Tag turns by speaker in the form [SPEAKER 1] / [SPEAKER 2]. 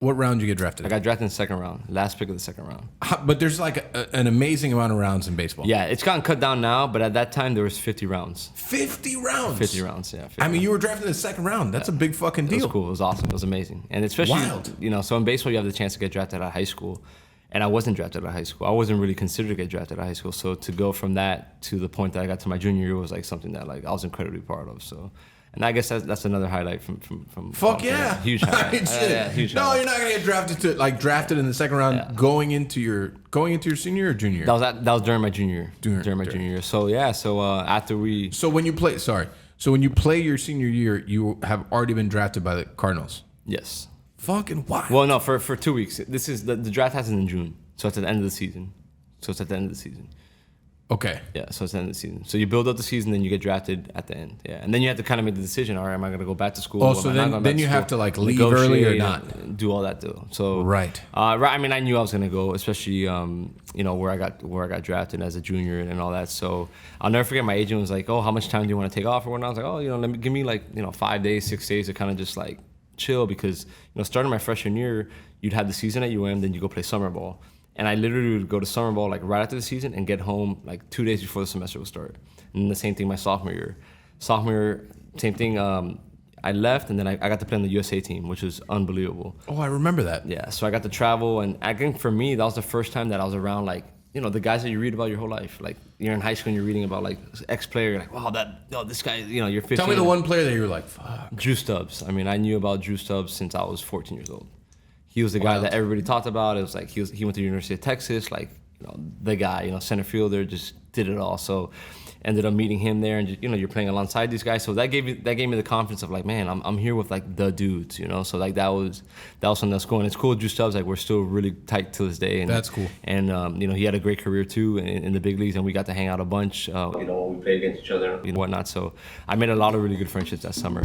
[SPEAKER 1] What round did you get drafted?
[SPEAKER 2] I got drafted in the second round, last pick of the second round.
[SPEAKER 1] But there's like an amazing amount of rounds in baseball.
[SPEAKER 2] Yeah, it's gotten cut down now, but at that time there was 50 rounds.
[SPEAKER 1] 50 rounds?
[SPEAKER 2] 50 rounds, yeah. 50
[SPEAKER 1] I mean,
[SPEAKER 2] rounds.
[SPEAKER 1] you were drafted in the second round. That's a big fucking deal.
[SPEAKER 2] It was cool. It was awesome. It was amazing. And especially,
[SPEAKER 1] Wild.
[SPEAKER 2] you know, so in baseball you have the chance to get drafted out of high school. And I wasn't drafted out of high school. I wasn't really considered to get drafted out of high school. So to go from that to the point that I got to my junior year was like something that like I was incredibly proud of. So, and I guess that's another highlight from
[SPEAKER 1] Fuck yeah.
[SPEAKER 2] Huge highlight. Huge
[SPEAKER 1] no,
[SPEAKER 2] highlight.
[SPEAKER 1] you're not gonna get drafted in the second round going into your senior or junior year?
[SPEAKER 2] That was during my junior year. During my junior year. So yeah, after we
[SPEAKER 1] when you play your senior year, you have already been drafted by the Cardinals.
[SPEAKER 2] Yes.
[SPEAKER 1] Fucking wild.
[SPEAKER 2] Well, no, for 2 weeks. This is the draft happens in June, so it's at the end of the season.
[SPEAKER 1] Okay.
[SPEAKER 2] Yeah, so it's the end of the season. So you build up the season, then you get drafted at the end. Yeah, and then you have to kind of make the decision. All right, am I going to go back to school?
[SPEAKER 1] Oh, so then you have to like leave early or not?
[SPEAKER 2] Do all that too. So
[SPEAKER 1] right.
[SPEAKER 2] I mean, I knew I was going to go, especially you know where I got drafted as a junior and all that. So I'll never forget. My agent was like, "Oh, how much time do you want to take off?" Or whatnot. I was like, "Oh, you know, give me like 5 days, 6 days to kind of just like chill because starting my freshman year, you'd have the season at UM, then you go play summer ball." And I literally would go to summer ball like right after the season and get home like 2 days before the semester would start. And the same thing my sophomore year. Sophomore year, same thing. I left and then I got to play on the USA team, which was unbelievable.
[SPEAKER 1] Oh, I remember that.
[SPEAKER 2] Yeah, so I got to travel, and I think for me that was the first time that I was around like the guys that you read about your whole life. Like you're in high school and you're reading about like ex-player, you're like, wow, this guy, you're 15.
[SPEAKER 1] Tell me the one player that you were like, fuck.
[SPEAKER 2] Drew Stubbs. I mean, I knew about Drew Stubbs since I was 14 years old. He was the guy that everybody talked about. It was like he went to the University of Texas, like the guy, center fielder, just did it all. So ended up meeting him there, and you're playing alongside these guys. So that gave me the confidence of like, man, I'm here with like the dudes, So like that was something that's cool. And it's cool. Drew Stubbs, like we're still really tight to this day. And
[SPEAKER 1] that's cool.
[SPEAKER 2] And he had a great career too in the big leagues, and we got to hang out a bunch. When we played against each other, and whatnot. So I made a lot of really good friendships that summer.